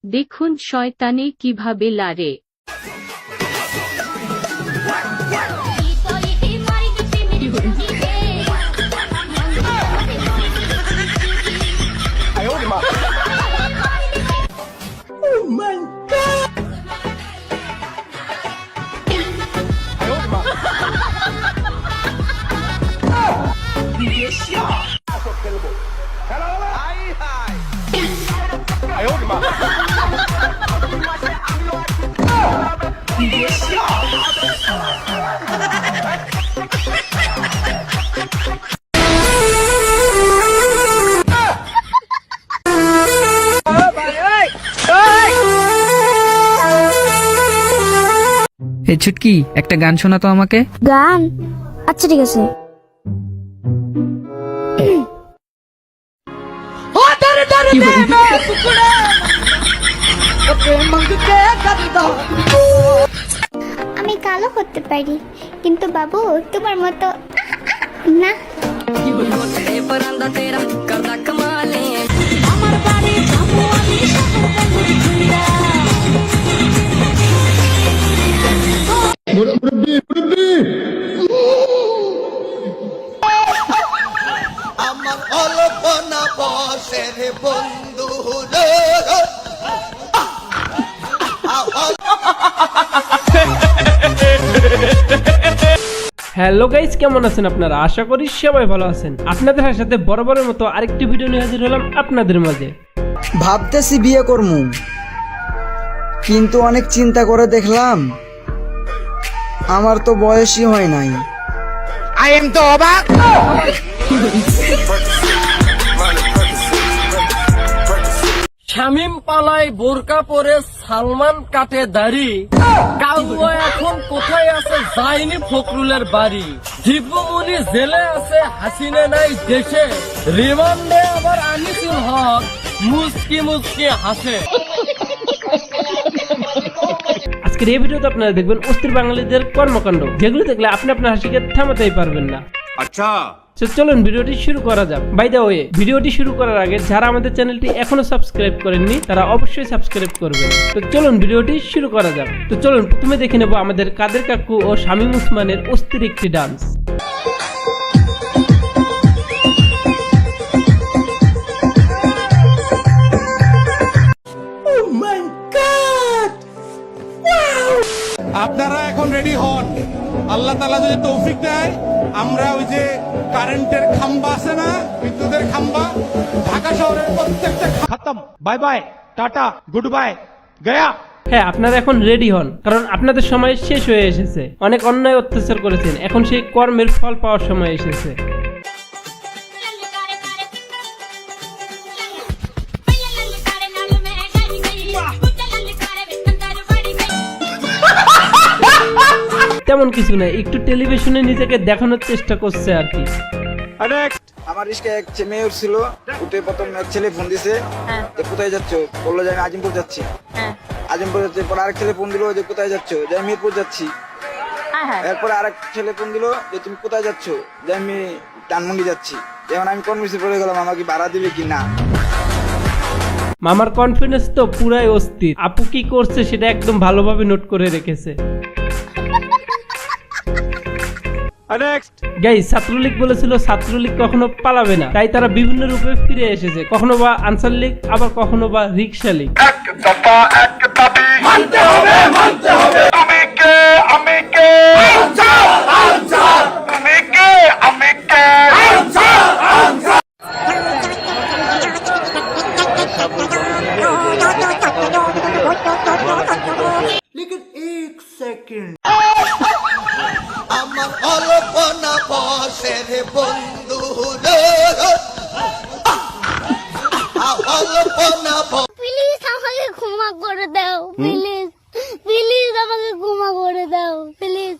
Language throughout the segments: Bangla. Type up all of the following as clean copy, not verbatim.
দেখুন শয়তানে কিভাবে লারে। এই ছুটকি, একটা গান শোনা তো আমাকে। গান? আচ্ছা ঠিক আছে। আমি কালো করতে পারি, কিন্তু বাবু তোমার মতো না। আমার বাড়ি যাবো আমি আমার অল্পনা বসের বন্ধু হ্যালো গাইস, কেমন আছেন আপনারা? আশা করি সবাই ভালো আছেন। আপনাদের সাথে বরাবরের মতো আরেকটি ভিডিও নিয়ে হাজির হলাম আপনাদের মাঝে। ভাবতেছি বিয়ে করমু, কিন্তু অনেক চিন্তা করে দেখলাম আমার তো বয়সই হয় নাই। আই এম তো অবাক। শামিম পালায় বোরকা পরে, সালমান কাটে দাড়ি, কাউবো এখন কোথায় আছে যায়নি ফখরুলের বাড়ি, দীপুমনি জেলে আছে হাসিনা নাই দেশে, রিমান্ডে আবার আনিসুল হক মুস্কি মুস্কি হাসে। আজকের এই ভিডিওতে আপনারা দেখবেন অস্থির বাঙালিদের কর্মকাণ্ড, যেগুলো দেখলে আপনি আপনার হাসিকে থামাতেই পারবেন না। আচ্ছা, চলুন ভিডিওটি শুরু করা যাক। বাই দ্য ওয়ে, ভিডিওটি শুরু করার আগে যারা আমাদের চ্যানেলটি এখনো সাবস্ক্রাইব করেননি তারা অবশ্যই সাবস্ক্রাইব করবেন। তো চলুন ভিডিওটি শুরু করা যাক। তো চলুন প্রথমে দেখে নেব আমাদের কাদের কাকু ও শামীম ওসমানের অস্থির একটি ডান্স। আপনারা এখন রেডি হন। আল্লাহ তাআলা যদি তৌফিক দেয়, আমরা ওই যে কারেন্টের খাম্বা আছে না, বিদ্যুতের খাম্বা, ঢাকা শহরের প্রত্যেকটা খতম। Bye bye, tata, good bye, Gaya. হ্যাঁ, আপনারা এখন রেডি হন, কারণ আপনাদের সময় শেষ হয়ে এসেছে। অনেক অন্যায় অত্যাচার করেছেন, এখন সেই কর্মের ফল পাওয়ার সময় এসেছে। তেমন কিছু নাই, একটু টেলিভিশনে নিজেকে দেখানোর চেষ্টা করছে আর কি। আমার রিস্কে এক মেয়ে উঠছিল, উঠে প্রথম এক ছেলে ফোন দিছে যে কোথায় যাচ্ছ, বললো যে আমি আজিমপুর যাচ্ছি। আজিমপুর যাচ্ছি, পর আরেক ছেলে ফোন দিল যে কোথায় যাচ্ছ, যে আমি মিরপুর যাচ্ছি। এরপরে আরেক ছেলে ফোন দিল যে তুমি কোথায় যাচ্ছ, যে আমি ধানমন্ডি যাচ্ছি। যেমন আমি কনফিউজে পড়ে গেলাম, আমাকে ভাড়া দিবে কি না। মামার কনফিডেন্স তো পুরাই অস্থির। আপু কি করছে সেটা একদম ভালোভাবে নোট করে রেখেছে। গাইস, ছাত্রলীগ বলেছিল ছাত্রলীগ কখনো পালাবে না, তাই তারা বিভিন্ন রূপে ফিরে এসেছে। কখনো বা আনসার লীগ, আবার কখনো বা রিকশা লীগ। আমার অল্পনা বসের বন্ধু অল্পনা। প্লিজ আমাকে ক্ষমা করে দাও, প্লিজ প্লিজ আমাকে ক্ষমা করে দাও, প্লিজ।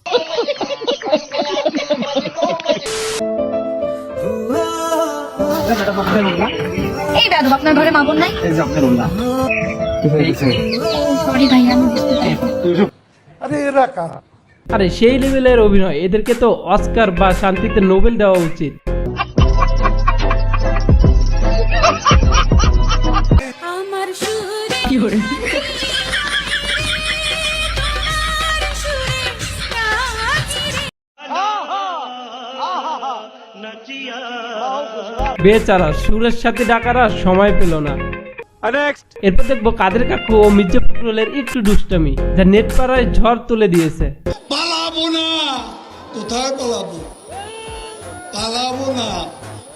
এই দাদু, আপনার ঘরে মা বোন নাই? সরি ভাই, আমি বুঝতে পারিনি। আরে সেই লেভেলের অভিনয়, এদেরকে তো অস্কার বা শান্তিতে নোবেল দেওয়া উচিত। আমার সুরে বেচারা সুরের সাথে ডাকারা সময় পেল না। এরপর দেখবো কাদের কাকু ও মির্জা ফখরুলের একটু দুষ্টামি, যা নেট পাড়ায় ঝড় তুলে দিয়েছে। পালাবো না, কোথায় পালাবো? পালাবো না,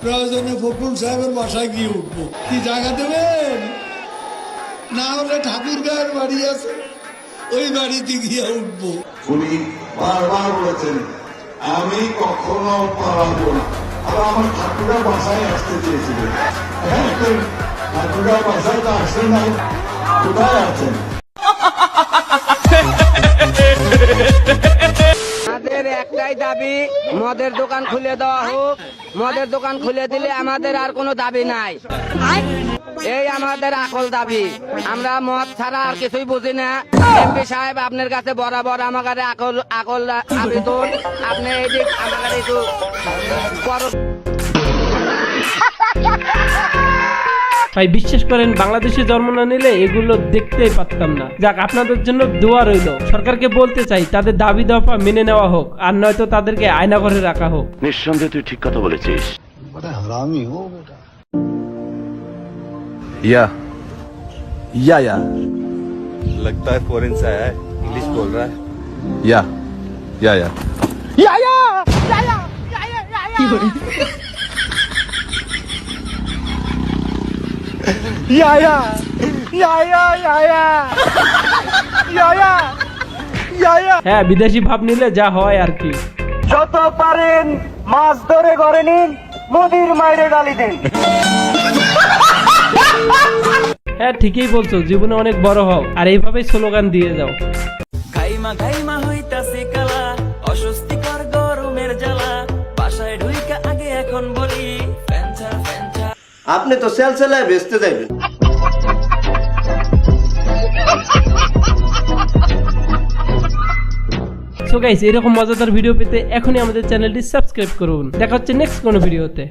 প্রয়োজনে ফখরুল সাহেবের বাসায় গিয়ে উঠবো। কি জায়গা দেবেন? না হলে ঠাকুর গায়ের বাড়ি আছে, ওই বাড়িতে গিয়ে উঠবো। উনি বারবার বলেছেন আমি কখনো পালাবো না। আর আমার ঠাকুরের বাসায় আসতে চেয়েছিলেন, ঠাকুরের বাসায় তো আসেন নাই, কোথায় আছেন? আমাদের একটাই দাবি, মদের দোকান খুলে দেওয়া হোক। মদের দোকান খুলে দিলে আমাদের আর কোনো দাবি নাই, এই আমাদের আকল দাবি। আমরা মদ ছাড়া আর কিছুই বুঝি না। এমপি সাহেব আপনার কাছে বরাবর আমার আকল আবেদন, আপনি এই দিক আমার একটু ভাই বিশ্বাস করেন, বাংলাদেশে জন্ম না নিলে এগুলো দেখতেই পারতাম না। যাক, আপনাদের জন্য দোয়া রইল। সরকারকে বলতে চাই তাদের দাবি দফা মেনে নেওয়া হোক, আর নয়তো তাদেরকে আয়না ঘরে রাখা হোক। নিঃসন্দেহে তুই ঠিক কথা বলেছিস। या लगता है फॉरेन से आया है, इंग्लिश बोल रहा है। या হ্যাঁ, বিদেশি ভাব নিলে যা হয় আর কি। যত পারেন মাছ ধরে ঘরে নিন, মোদির মায়ের গালি দিন। হ্যাঁ, ঠিকই বলছো, জীবনে অনেক বড় হও আর এইভাবেই স্লোগান দিয়ে যাও। ঘাইমা ঘাইমা হইতাছে কালা, অস্বস্তিকর গরমের জ্বালা, বাসায় ঢুইকা আগে এখন বলি ফ্যানচা ফ্যানচা। আপনি তো সেল সেলায় বেচতে যাবেন। সো গাইস, এরকম মজাদার ভিডিও পেতে এখনই আমাদের চ্যানেলটি সাবস্ক্রাইব করুন। দেখা হচ্ছে নেক্সট কোনো ভিডিওতে।